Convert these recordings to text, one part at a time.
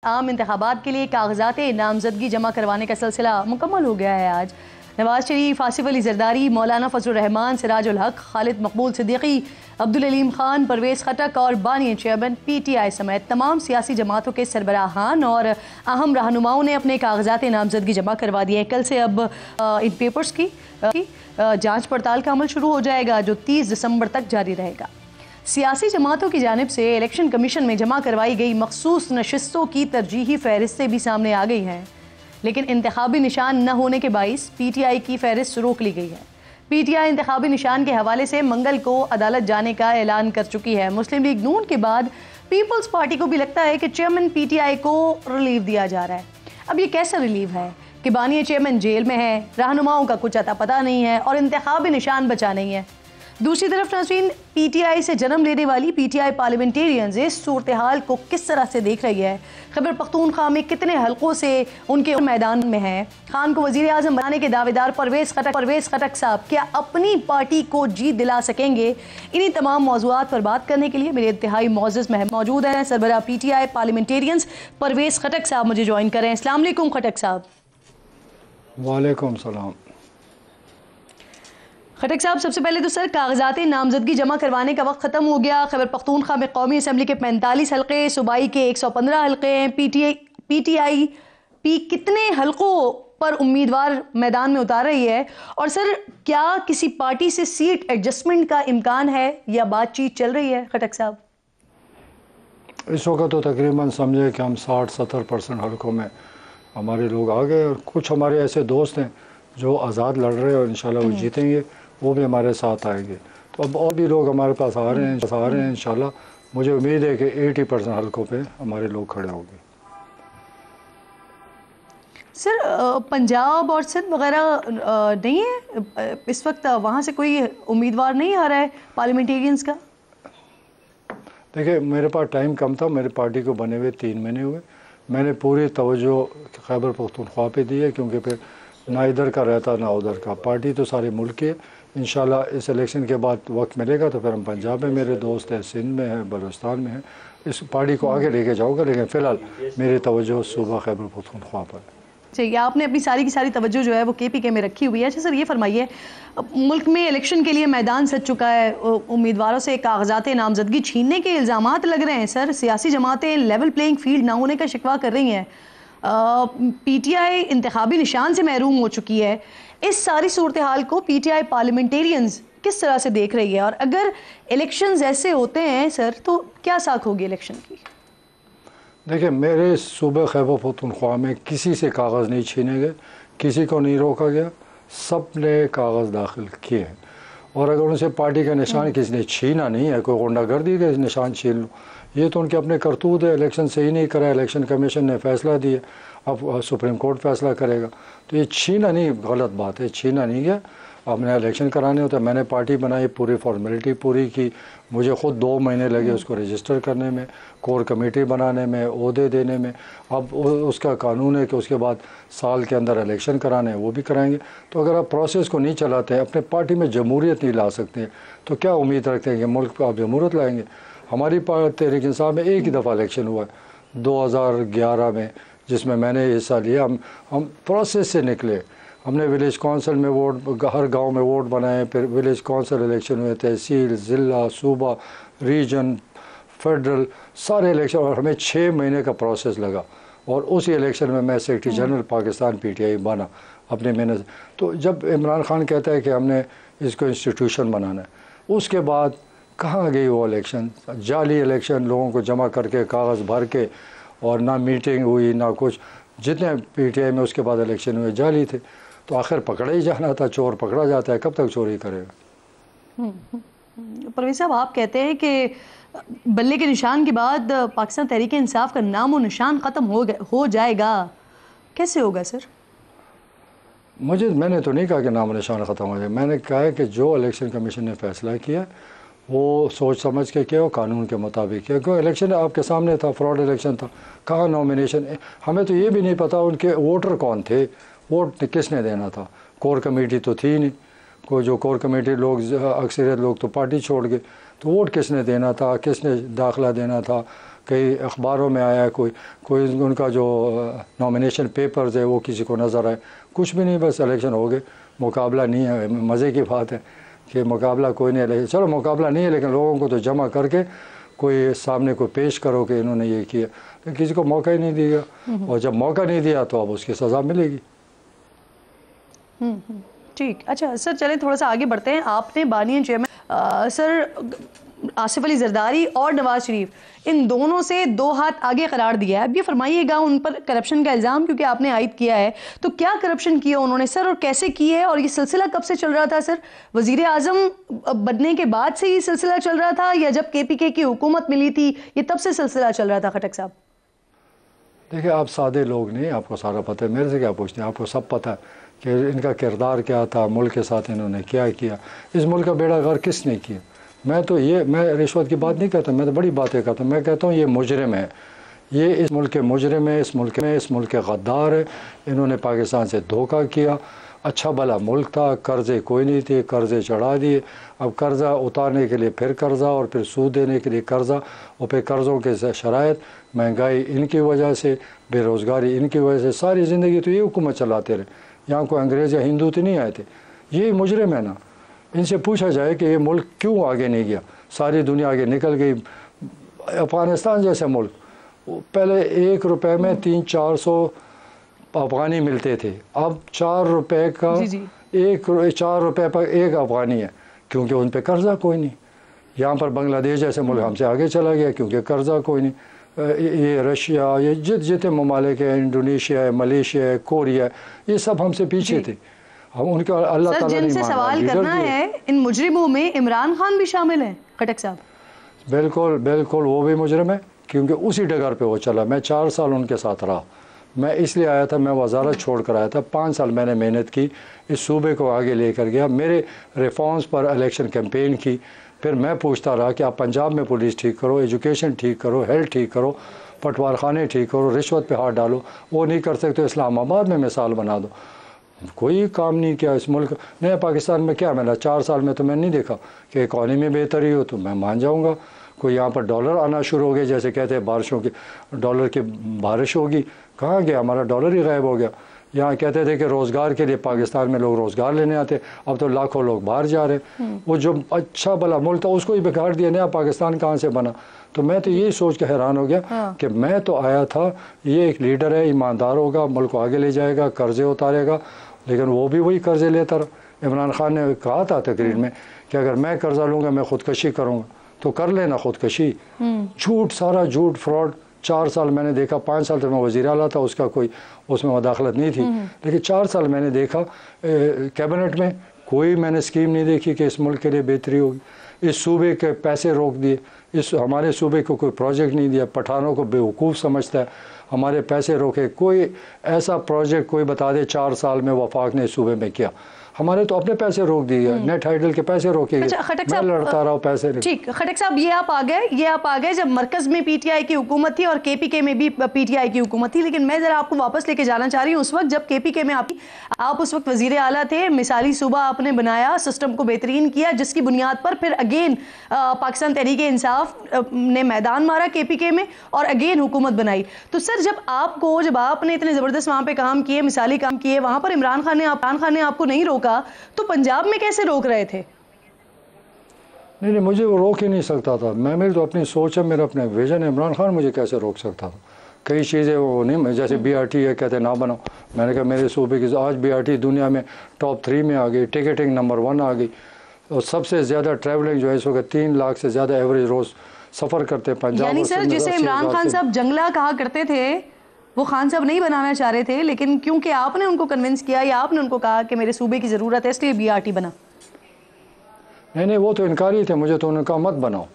आम इंतखाबात के लिए कागजात नामजदगी जमा करवाने का सिलसिला मुकम्मल हो गया है। आज नवाज शरीफ, आसिफ अली जरदारी, मौलाना फजल रहमान, सिराजुल हक, खालिद मकबूल सिद्दीकी, अब्दुल अलीम खान, परवेज़ खटक और बानी चेयरमैन PTI समेत तमाम सियासी जमातों के सरबराहान और अहम रहनुमाओं ने अपने कागजात नामजदगी जमा करवा दिए। कल से अब इन पेपर्स की जाँच पड़ताल का अमल शुरू हो जाएगा, जो 30 दिसंबर तक जारी रहेगा। सियासी जमातों की जानिब से इलेक्शन कमीशन में जमा करवाई गई मखसूस नशिस्तों की तरजीही फहरिस्तें भी सामने आ गई हैं, लेकिन इंतखाबी निशान न होने के बाइस PTI की फहरिस्त रोक ली गई है। PTI इंतखाबी निशान के हवाले से मंगल को अदालत जाने का ऐलान कर चुकी है। मुस्लिम लीग नून के बाद पीपल्स पार्टी को भी लगता है कि चेयरमैन PTI को रिलीव दिया जा रहा है। अब ये कैसा रिलीव है कि बानी चेयरमैन जेल में है, रहनुमाओं का कुछ अता पता नहीं है और इंतखाबी निशान बचा नहीं है। दूसरी तरफ नाज़रीन, PTI से जन्म लेने वाली PTI पार्लियामेंटेरियंस इस सूरत हाल को किस तरह से देख रही है। खैबर पख्तूनख्वा में कितने हलकों से उनके मैदान में हैं। खान को वज़ीर आज़म बनाने के दावेदार परवेज़ खटक साहब क्या अपनी पार्टी को जीत दिला सकेंगे? इन्हीं तमाम मौज़ूआत पर बात करने के लिए मेरे इंतहाई मोअज़्ज़ज़ मेहमान मौजूद हैं। सरबराह PTI पार्लियामेंटेरियंस परवेज़ खटक साहब मुझे ज्वाइन करें। अस्सलाम वालेकुम खटक साहब। वालेकुम सलाम। खटक साहब, सबसे पहले तो सर कागजात नामजदगी जमा करवाने का वक्त ख़त्म हो गया। खैबर पख्तूनख्वा में कौमी असम्बली के 45 हल्के, सूबाई के 115 हल्के हैं। PTI कितने हल्कों पर उम्मीदवार मैदान में उतार रही है? और सर क्या किसी पार्टी से सीट एडजस्टमेंट का इम्कान है या बातचीत चल रही है? खटक साहब, इस वक्त तो तकरीबन समझे कि हम 60-70% हल्कों में हमारे लोग आ गए और कुछ हमारे ऐसे दोस्त हैं जो आज़ाद लड़ रहे हैं और इंशाल्लाह वो जीतेंगे, वो भी हमारे साथ आएंगे। तो अब और भी लोग हमारे पास आ रहे हैं इंशाल्लाह। मुझे उम्मीद है कि 80% हल्कों पे हमारे लोग खड़े होंगे। सर पंजाब और सिंध वगैरह नहीं है इस वक्त, वहाँ से कोई उम्मीदवार नहीं आ रहा है पार्लियामेंटेरियंस का? देखिए, मेरे पास टाइम कम था, मेरी पार्टी को बने हुए 3 महीने हुए। मैंने पूरी तवज्जो खैबर पख्तूनख्वा पे दी है, क्योंकि फिर ना इधर का रहता ना उधर का। पार्टी तो सारे मुल्क की है। इंशाल्लाह इस इलेक्शन के बाद वक्त मिलेगा तो फिर हम पंजाब में मेरे दोस्त हैं, सिंध में है, बलूचिस्तान में है, इस पार्टी को आगे लेके जाऊँगा। लेकिन फ़िलहाल मेरी तवज्जो सूबा खैबर पख्तूनख्वा पर है। चाहिए आपने अपनी सारी की सारी तवज्जो जो है वो KPK में रखी हुई है। अच्छा सर, ये फरमाइए, मुल्क में इलेक्शन के लिए मैदान सज चुका है, उम्मीदवारों से कागजात नामजदगी छीनने के इल्ज़ामात लग रहे हैं। सर सियासी जमातें लेवल प्लेइंग फील्ड ना होने का शिकवा कर रही हैं। PTI इंतखाबी निशान से महरूम हो चुकी है। इस सारी सूरत हाल को PTI पार्लियामेंटेरियंस किस तरह से देख रही है? और अगर इलेक्शंस ऐसे होते हैं सर तो क्या साख होगी इलेक्शन की? देखिए, मेरे सूबे खैबर पख्तूनख्वा में किसी से कागज़ नहीं छीने गए, किसी को नहीं रोका गया, सब ने कागज़ दाखिल किए हैं। और अगर उनसे पार्टी का निशान किसी ने छीना नहीं है, कोई गुंडागर्दी का निशान छीन लो, ये तो उनके अपने करतूत है। इलेक्शन सही नहीं करा, इलेक्शन कमीशन ने फैसला दिया, अब सुप्रीम कोर्ट फैसला करेगा। तो ये छीना नहीं, गलत बात है, छीना नहीं गया। आपने इलेक्शन कराने होता है। मैंने पार्टी बनाई, पूरी फॉर्मेलिटी पूरी की, मुझे ख़ुद 2 महीने लगे उसको रजिस्टर करने में, कोर कमेटी बनाने में, ओहदे देने में। अब उसका कानून है कि उसके बाद साल के अंदर इलेक्शन कराने हैं, वो भी कराएंगे। तो अगर आप प्रोसेस को नहीं चलाते हैं, अपने पार्टी में जमहूरियत नहीं ला सकते हैं, तो क्या उम्मीद रखते हैं कि मुल्क पर आप जमहूरियत लाएँगे? हमारी तहरीक इंसाफ में एक ही दफ़ा इलेक्शन हुआ है 2011 में, जिसमें मैंने हिस्सा लिया। हम प्रोसेस से निकले। हमने विलेज काउंसिल में वोट, हर गांव में वोट बनाए, फिर विलेज काउंसिल इलेक्शन हुए, तहसील, ज़िला, सूबा, रीजन, फेडरल, सारे इलेक्शन, और हमें 6 महीने का प्रोसेस लगा। और उसी इलेक्शन में मैं सेक्रेटरी जनरल पाकिस्तान PTI बना अपने मेहनत। तो जब इमरान खान कहता है कि हमने इसको इंस्टीट्यूशन बनाना है, उसके बाद कहाँ गई वो इलेक्शन? जाली इलेक्शन, लोगों को जमा करके कागज़ भर के, और ना मीटिंग हुई ना कुछ। जितने PTI में उसके बाद इलेक्शन हुए जाली थे। तो आखिर पकड़ा ही जाना था, चोर पकड़ा जाता है, कब तक चोरी करेगा? परवेज़ साहब, आप कहते हैं कि बल्ले के निशान के बाद पाकिस्तान तहरीक इंसाफ का नाम और निशान ख़त्म हो जाएगा। कैसे होगा सर? मैंने तो नहीं कहा कि नाम निशान ख़त्म हो जाए। मैंने कहा है कि जो इलेक्शन कमीशन ने फैसला किया वो सोच समझ के किया, कानून के मुताबिक किया। क्योंकि इलेक्शन आपके सामने था, फ्रॉड इलेक्शन था, कहाँ नॉमिनेशन। हमें तो ये भी नहीं पता उनके वोटर कौन थे, वोट किसने देना था। कोर कमेटी तो थी नहीं, को जो कोर कमेटी लोग, अक्सरियत लोग तो पार्टी छोड़ गए। तो वोट किसने देना था, किसने दाखिला देना था, कई अखबारों में आया, कोई कोई उनका जो नॉमिनेशन पेपर्स है वो किसी को नज़र आए, कुछ भी नहीं, बस इलेक्शन हो गए, मुकाबला नहीं है। मज़े की बात है कि मुकाबला कोई नहीं है, चलो मुकाबला नहीं है, लेकिन लोगों को तो जमा करके कोई सामने को पेश करो कि इन्होंने ये किया, तो किसी को मौका ही नहीं दिया, और जब मौका नहीं दिया तो अब उसकी सज़ा मिलेगी। ठीक, अच्छा सर, चलें थोड़ा सा आगे बढ़ते हैं। आपने banyan chairman sir Asif Ali Zardari और नवाज शरीफ, इन दोनों से दो हाथ आगे करार दिया है। अब ये फरमाइएगा, उन पर करप्शन का इल्ज़ाम क्योंकि आपने आयद किया है, तो क्या करप्शन किया उन्होंने सर, और कैसे किए, और ये सिलसिला कब से चल रहा था सर? वज़ीर आज़म बनने के बाद से ये सिलसिला चल रहा था, या जब KPK की हुकूमत मिली थी ये तब से सिलसिला चल रहा था खटक साहब? देखिए, आप सादे लोग नहीं, आपको सारा पता है, मेरे से क्या पूछते हैं, आपको सब पता है कि इनका किरदार क्या था, मुल्क के साथ इन्होंने क्या किया, इस मुल्क का बेड़ा गर्क किसने किया। मैं रिश्वत की बात नहीं करता, मैं तो बड़ी बातें करता हूँ। मैं कहता हूँ ये मुजरिम है, ये इस मुल्क के मुजरिम है, इस मुल्क के गद्दार है। इन्होंने पाकिस्तान से धोखा किया। अच्छा भला मुल्क था, कर्ज़े कोई नहीं थे, कर्ज़े चढ़ा दिए। अब कर्ज़ा उतारने के लिए फिर कर्ज़ा, और फिर सूद देने के लिए कर्ज़ा, और फिर कर्ज़ों के शराइत, महंगाई इनकी वजह से, बेरोज़गारी इनकी वजह से, सारी ज़िंदगी तो ये हुकूमत चलाते रहे। यहाँ कोई अंग्रेज़ या हिंदू तो नहीं आए थे, ये मुजरिम है ना। इनसे पूछा जाए कि ये मुल्क क्यों आगे नहीं गया, सारी दुनिया आगे निकल गई। अफ़गानिस्तान जैसे मुल्क, पहले 1 रुपए में 300-400 अफ़गानी मिलते थे, अब 4 रुपए का 4 रुपए पर 1 अफ़गानी है, क्योंकि उन पर कर्ज़ा कोई नहीं। यहाँ पर बांग्लादेश जैसे मुल्क हमसे आगे चला गया क्योंकि कर्ज़ा कोई नहीं। ये रशिया, ये जितने ममालिक है, इंडोनेशिया है, मलेशिया है, कोरिया है, ये सब हमसे पीछे थे। हम उनका अल्लाह ताला नहीं जिनसे सवाल करना है, इन मुजरिमों में इमरान खान भी शामिल हैं खटक साहब? बिल्कुल बिल्कुल, वो भी मुजरिम है, क्योंकि उसी डगर पे वो चला। मैं 4 साल उनके साथ रहा, मैं इसलिए आया था, मैं वजारत छोड़ कर आया था। 5 साल मैंने मेहनत की, इस सूबे को आगे लेकर गया, मेरे रिफॉर्म्स पर इलेक्शन कैंपेन की। फिर मैं पूछता रहा कि आप पंजाब में पुलिस ठीक करो, एजुकेशन ठीक करो, हेल्थ ठीक करो, पटवार खाने ठीक करो, रिश्वत पे हाथ डालो। वो नहीं कर सकते, इस्लामाबाद में मिसाल बना दो। कोई काम नहीं किया इस मुल्क ने। पाकिस्तान में क्या मिला 4 साल में? तो मैंने नहीं देखा कि इकॉनमी बेहतरी हो, तो मैं मान जाऊँगा। कोई यहाँ पर डॉलर आना शुरू हो गए, जैसे कहते हैं बारिशों की, डॉलर की बारिश होगी, कहाँ गया हमारा डॉलर ही गायब हो गया। यहाँ कहते थे कि रोज़गार के लिए पाकिस्तान में लोग रोज़गार लेने आते, अब तो लाखों लोग बाहर जा रहे। वो जो अच्छा भला मुल्क था उसको ही बिगाड़ दिया, नया पाकिस्तान कहाँ से बना। तो मैं तो यही सोच के हैरान हो गया कि मैं तो आया था, ये एक लीडर है, ईमानदार होगा, मुल्क को आगे ले जाएगा, कर्ज़े उतारेगा, लेकिन वो भी वही कर्ज़े लेता रहा। इमरान खान ने कहा था तकरीर में कि अगर मैं कर्ज़ा लूँगा मैं ख़ुदकशी करूँगा, तो कर लेना ख़ुदकशी। झूठ, सारा झूठ, फ्रॉड। 4 साल मैंने देखा, 5 साल तक मैं वज़ीर आला था, उसका कोई उसमें मदाखलत नहीं थी, लेकिन 4 साल मैंने देखा कैबिनेट में कोई मैंने स्कीम नहीं देखी कि इस मुल्क के लिए बेहतरी होगी। इस सूबे के पैसे रोक दिए, इस हमारे सूबे को कोई प्रोजेक्ट नहीं दिया। पठानों को बेवकूफ़ समझता है, हमारे पैसे रोके। कोई ऐसा प्रोजेक्ट कोई बता दे 4 साल में वफाक ने सूबे में किया। हमारे तो अपने पैसे रोक दिए, नेट हाइडल के पैसे रोके गए। मैं लड़ता रहा हूँ पैसे। ठीक, खटक साहब, ये आप आ गए जब मरकज में PTI की हुकूमत थी और KPK में भी PTI की हुकूमत थी। लेकिन मैं जरा आपको वापस लेके जाना चाह रही हूँ उस वक्त जब KPK में आप उस वक्त वजीर आला थे, मिसाली सूबा आपने बनाया, सिस्टम को बेहतरीन किया, जिसकी बुनियाद पर फिर अगेन पाकिस्तान तहरीक इंसाफ ने मैदान मारा KPK में और अगेन हुकूमत बनाई। तो सर, जब आपने इतने ज़बरदस्त वहाँ पे काम किए, मिसाली काम किए, वहाँ पर इमरान खान ने आपको नहीं रोका, तो पंजाब में कैसे रोक रहे थे? नहीं, मुझे वो रोक ही नहीं सकता था। मेरी तो अपनी सोच है, मेरा अपना विजन है। इमरान खान मुझे कैसे रोक सकता था? कई चीज़ें वो नहीं, जैसे BRT है, कहते ना बनाओ। मैंने कहा मेरे सूबे की आज BRT दुनिया में टॉप 3 में आ गई, टिकटिंग नंबर 1 आ गई, और सबसे ज़्यादा ट्रैवलिंग जो है इस वक्त 3 लाख से ज़्यादा एवरेज रोज़ सफ़र करते हैं पंजाब। यानी सर, जिसे इमरान खान साहब जंगला कहा करते थे, वो खान साहब नहीं बनाना चाह रहे थे, लेकिन क्योंकि आपने उनको कन्विंस किया या आपने उनको कहा कि मेरे सूबे की ज़रूरत है, इसलिए BRT बना। नहीं, वो तो इनकारी थे। मुझे तो उन्होंने कहा मत बनाओ।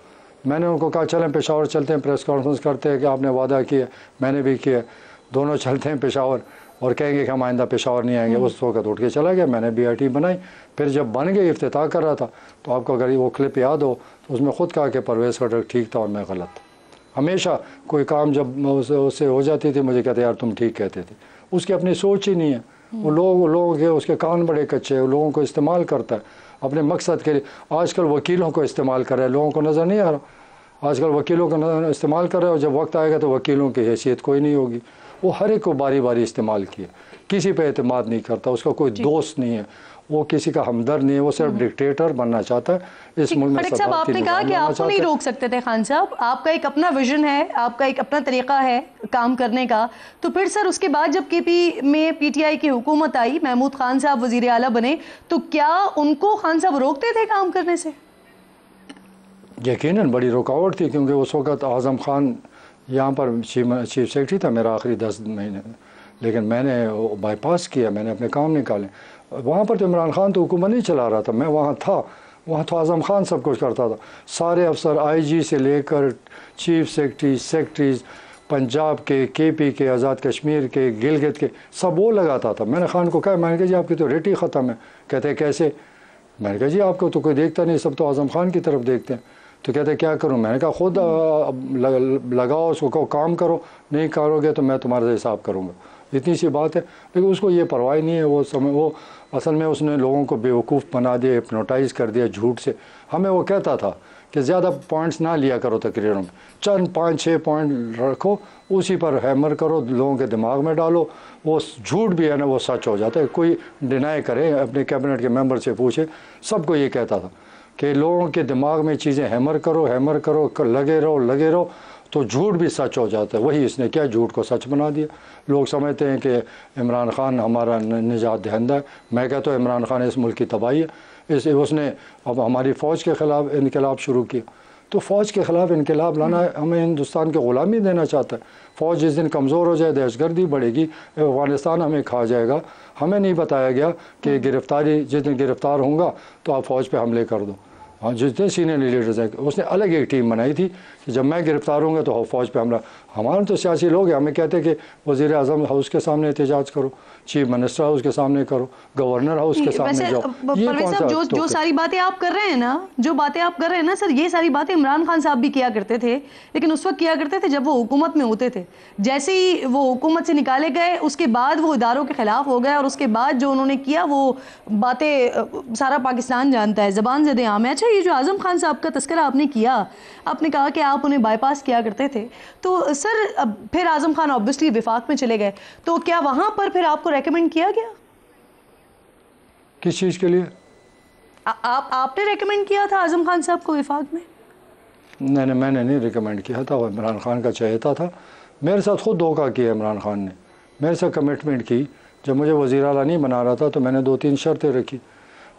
मैंने उनको कहा चलें पेशावर चलते हैं, प्रेस कॉन्फ्रेंस करते हैं कि आपने वादा किया, मैंने भी किया, दोनों चलते हैं पेशावर और कहेंगे कि हम आइंदा पेशावर नहीं आएंगे। उस वक्त उठ के चला गया। मैंने BRT बनाई। फिर जब बन गई, इफ्तिताह कर रहा था, तो आपको अगर वो क्लिप याद हो तो उसमें ख़ुद कहा कि परवेज़ खट्टर ठीक था और मैं गलत। हमेशा कोई काम जब उससे हो जाती थी मुझे कहते यार तुम ठीक कहते थे। उसकी अपनी सोच ही नहीं है। वो लोगों के उसके कान बड़े कच्चे हैं, लोगों को इस्तेमाल करता है अपने मकसद के लिए। आजकल वकीलों को इस्तेमाल कर रहा है, लोगों को नज़र नहीं आ रहा। आजकल वकीलों का इस्तेमाल कर रहे हो, जब वक्त आएगा तो वकीलों की हैसियत कोई नहीं होगी। वो हर एक को बारी बारी इस्तेमाल किया, किसी पे एतमाद नहीं करता, उसका कोई दोस्त नहीं है, वो किसी का हमदर्द नहीं है, वो सिर्फ डिक्टेटर बनना चाहता है इस मुल्क में। खटक साहब, आपने कहा कि आपको नहीं रोक सकते थे खान साहब, आपका एक अपना विजन है, आपका एक अपना तरीका है काम करने का, तो फिर सर उसके बाद जब केपी में पीटीआई की हुकूमत आई, महमूद खान साहब वजीर आला बने, तो क्या उनको खान साहब रोकते थे काम करने से? यकीनन बड़ी रुकावट थी, क्योंकि उस वक्त आज़म खान यहाँ पर चीफ सेक्रेटरी था मेरा आखिरी 10 महीने, लेकिन मैंने बाईपास किया, मैंने अपने काम निकाले। वहाँ पर तो इमरान खान तो हुकूमत नहीं चला रहा था, मैं वहाँ था, वहाँ तो आज़म खान सब कुछ करता था। सारे अफसर आईजी से लेकर चीफ सेक्रेटरी, सेक्रेटरीज, पंजाब के, केपी के, आज़ाद कश्मीर के, गिलगित के, सब वो लगाता था। मैंने खान को कहा, मैंने कहा जी आपकी तो रेट ही ख़त्म है। कहते कैसे? मैंने कहा जी आपको तो कोई देखता नहीं, सब तो आज़म खान की तरफ देखते हैं। तो कहते क्या करूं? मैंने कहा खुद लगाओ उसको, कहो काम करो, नहीं करोगे तो मैं तुम्हारे से हिसाब करूंगा, इतनी सी बात है। लेकिन उसको ये परवाह नहीं है, वो असल में उसने लोगों को बेवकूफ़ बना दिया, हिप्नोटाइज़ कर दिया झूठ से। हमें वो कहता था कि ज़्यादा पॉइंट्स ना लिया करो तकरीरों में, चंद 5-6 पॉइंट रखो, उसी पर हैमर करो, लोगों के दिमाग में डालो, वो झूठ भी है ना वो सच हो जाता है। कोई डिनाई करे, अपने कैबिनेट के मेंबर से पूछे, सबको ये कहता था कि लोगों के दिमाग में चीज़ें हैमर करो, लगे रहो, तो झूठ भी सच हो जाता है। वही इसने क्या, झूठ को सच बना दिया। लोग समझते हैं कि इमरान खान हमारा निजात दहिंदा है। मैं कहता हूँ इमरान खान इस मुल्क की तबाही है। उसने अब हमारी फ़ौज के ख़िलाफ़ इनकलाब शुरू किया, तो फ़ौज के ख़िलाफ़ इनकलाब लाना हमें हिंदुस्तान की ग़ुलामी देना चाहता है। फ़ौज जिस दिन कमज़ोर हो जाए, दहशतगर्दी बढ़ेगी, अफ़गानिस्तान हमें खा जाएगा। हमें नहीं बताया गया कि जिस दिन गिरफ़्तार होगा तो आप फ़ौज पे हमले कर दो। हाँ, जितने सीनियर लीडर्स हैं, उसने अलग एक टीम बनाई थी कि जब मैं गिरफ़्तार होंगे तो फ़ौज पे हमला। हमारे तो सियासी लोग हैं, हमें कहते हैं कि वज़ीर आज़म हाउस के सामने एहतजाज करो, चीफ मिनिस्टर हाउस के सामने करो, गवर्नर हाउस के सामने जाओ। ये कौन सा जो सारी बातें आप कर रहे हैं ना, जो बातें आप कर रहे हैं ना सर, ये सारी बातें इमरान खान साहब भी किया करते थे, लेकिन उस वक्त किया करते थे जब वो हुकूमत में होते थे। जैसे ही वो हुकूमत से निकाले गए, उसके बाद वो इदारों के खिलाफ हो गए, और उसके बाद जो उन्होंने किया वो बातें सारा पाकिस्तान जानता है, ज़बान ज़द आम है। अच्छा, ये जो आज़म खान साहब का तस्करा आपने किया, आपने कहा कि आप उन्हें बाईपास किया करते थे, तो सर फिर आज़म खान ऑब्वियसली विफाक में चले गए, तो क्या वहां पर फिर आपको रेकमेंड किया गया? किस चीज़ के लिए? आपने रेकमेंड किया था आज़म खान साहब को विफाक में? नहीं, मैंने नहीं रिकमेंड किया था, वो इमरान खान का चाहता था। मेरे साथ खुद धोखा किया इमरान खान ने, मेरे साथ कमिटमेंट की। जब मुझे वज़ीर आला नहीं बना रहा था तो मैंने 2-3 शर्तें रखी।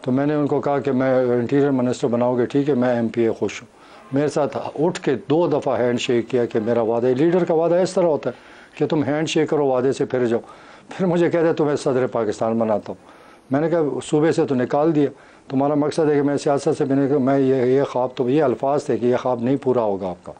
तो मैंने उनको कहा कि मैं इंटीरियर मिनिस्टर बनाओगे, ठीक है, मैं MPA खुश हूँ। मेरे साथ उठ के 2 दफ़ा हैंड शेक किया कि मेरा वादा, लीडर का वादा इस तरह होता है कि तुम हैंड शेक करो, वादे से फिर जाओ। फिर मुझे कहते तुम्हें सदर पाकिस्तान बनाता हूँ। मैंने कहा सूबे से तो निकाल दिया, तुम्हारा मकसद है कि मैं सियासत से, मैं ये ख्वाब, तो ये अल्फाज थे कि ये ख्वाब नहीं पूरा होगा आपका।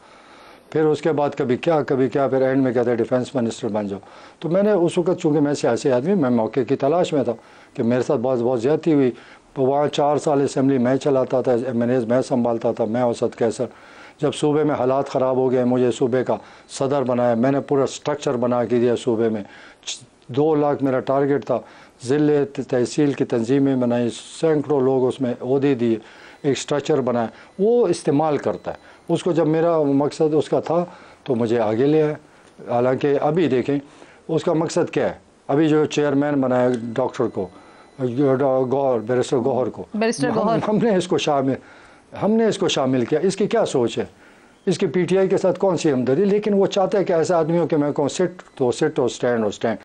फिर उसके बाद कभी क्या, फिर एंड में कहते हैं डिफेंस मिनिस्टर बन जाओ। तो मैंने उस वक्त, चूँकि मैं सियासी आदमी, मैं मौके की तलाश में था कि मेरे साथ बहुत ज़्यादती हुई। तो वहाँ 4 साल असम्बली मैं चलाता था, MNAs मैं संभालता था, मैं औसत कैसर। जब सूबे में हालात ख़राब हो गए, मुझे सूबे का सदर बनाया, मैंने पूरा स्ट्रक्चर बना के दिया सूबे में। 2 लाख मेरा टारगेट था, ज़िले तहसील की तंजीमें बनाई, सैकड़ों लोग उसमें ओहदे दिए, एक स्ट्रक्चर बनाया। वो इस्तेमाल करता है उसको। जब मेरा मकसद उसका था तो मुझे आगे ले आया। हालांकि अभी देखें उसका मकसद क्या है। अभी जो चेयरमैन बनाया डॉक्टर को, बैरिस्टर गौहर को, हमने इसको शामिल किया। इसकी क्या सोच है, इसकी PTI के साथ कौन सी हमदर्दी? लेकिन वो चाहता है कि ऐसे आदमियों के मैं कहूँ सिट तो सिट और स्टैंड।